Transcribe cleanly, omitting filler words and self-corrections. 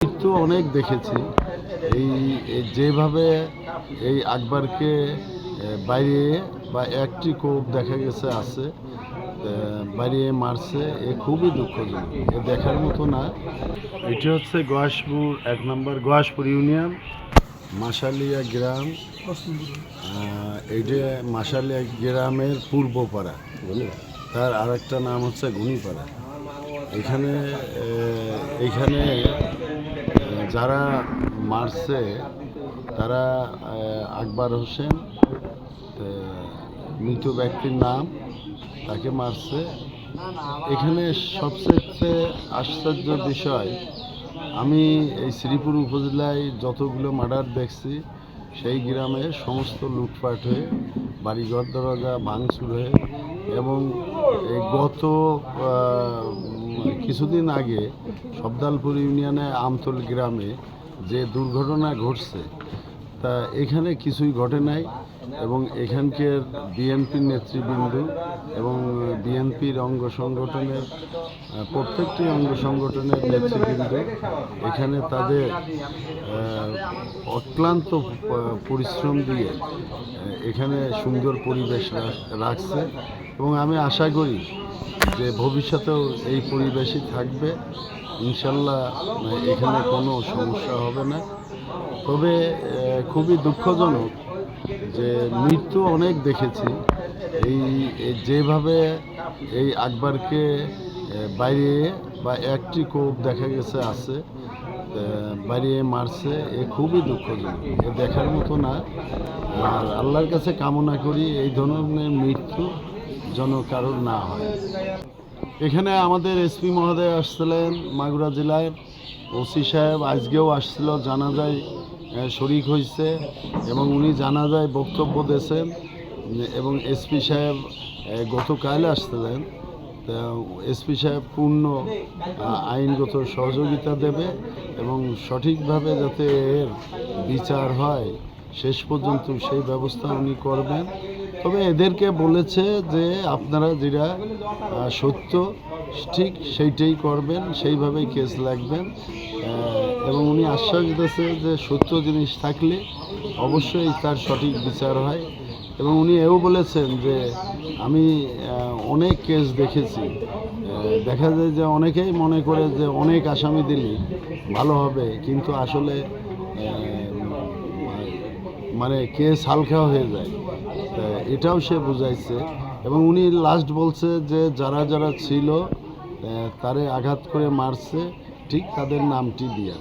মৃত্যু অনেক দেখেছি। যেভাবে এই আকবরকে বাইরে বা একটি কোপ দেখা গেছে আছে বাইরে মারছে, এ খুবই দুঃখজনক, এ দেখার মতো না। এটি হচ্ছে গয়াসপুর 1 নম্বর গয়াসপুর ইউনিয়ন, মাসালিয়া গ্রাম। এইটা মাসালিয়া গ্রামের পূর্বপাড়া, তার আরেকটা নাম হচ্ছে গুনিপাড়া। এইখানে যারা মারছে তারা আকবর হোসেন, মৃত ব্যক্তির নাম, তাকে মারছে। এখানে সবচেয়ে আশ্চর্য বিষয়, আমি এই শ্রীপুর উপজেলায় যতগুলো মার্ডার দেখছি, সেই গ্রামে সমস্ত লুটপাট হয়ে, বাড়িঘর দরজা ভাঙচুর হয়ে, এবং এই গত কিছুদিন আগে সবদালপুর ইউনিয়নে আমতল গ্রামে যে দুর্ঘটনা ঘটছে, তা এখানে কিছুই ঘটে নাই। এবং এখানকার বিএনপির নেতৃবৃন্দ এবং বিএনপির অঙ্গ সংগঠনের প্রত্যেকটি অঙ্গ সংগঠনের নেতৃবৃন্দ এখানে তাদের অক্লান্ত পরিশ্রম দিয়ে এখানে সুন্দর পরিবেশ রাখছে, এবং আমি আশা করি যে ভবিষ্যতেও এই পরিবেশই থাকবে। ইনশাল্লাহ এখানে কোনো সমস্যা হবে না। তবে খুবই দুঃখজনক যে মৃত্যু অনেক দেখেছি। যেভাবে এই আকবরকে বাইরে বা একটি কোপ দেখা গেছে আছে বাইরে মারছে, এ খুবই দুঃখজনক, এ দেখার মতো না। আর আল্লাহর কাছে কামনা করি এই ধরনের মৃত্যু যেন কারোর না হয়। এখানে আমাদের এসপি মহোদয় আসছিলেন, মাগুরা জেলার ওসি সাহেব আজকেও আসছিল, জানাজায় শরিক হয়েছে, এবং উনি জানাজায় বক্তব্য দিয়েছেন। এবং এসপি সাহেব গতকাল আসছিলেন, তা এসপি সাহেব পূর্ণ আইনগত সহযোগিতা দেবে এবং সঠিকভাবে যাতে এর বিচার হয় শেষ পর্যন্ত সেই ব্যবস্থা উনি করবেন। তবে এদেরকে বলেছে যে আপনারা যেটা সত্য ঠিক সেইটাই করবেন, সেইভাবেই কেস লাগবেন। এবং উনি আশ্বাস দিয়েছে যে সত্য জিনিস থাকলে অবশ্যই তার সঠিক বিচার হয়। এবং উনি এও বলেছেন যে আমি অনেক কেস দেখেছি, দেখা যায় যে অনেকেই মনে করে যে অনেক আসামি দিলে ভালো হবে, কিন্তু আসলে মানে কেস হালকা হয়ে যায়, এটাও সে বুঝাইছে। এবং উনি লাস্ট বলছে যে যারা যারা ছিল তারে আঘাত করে মারছে, ঠিক তাদের নামটি দিয়া।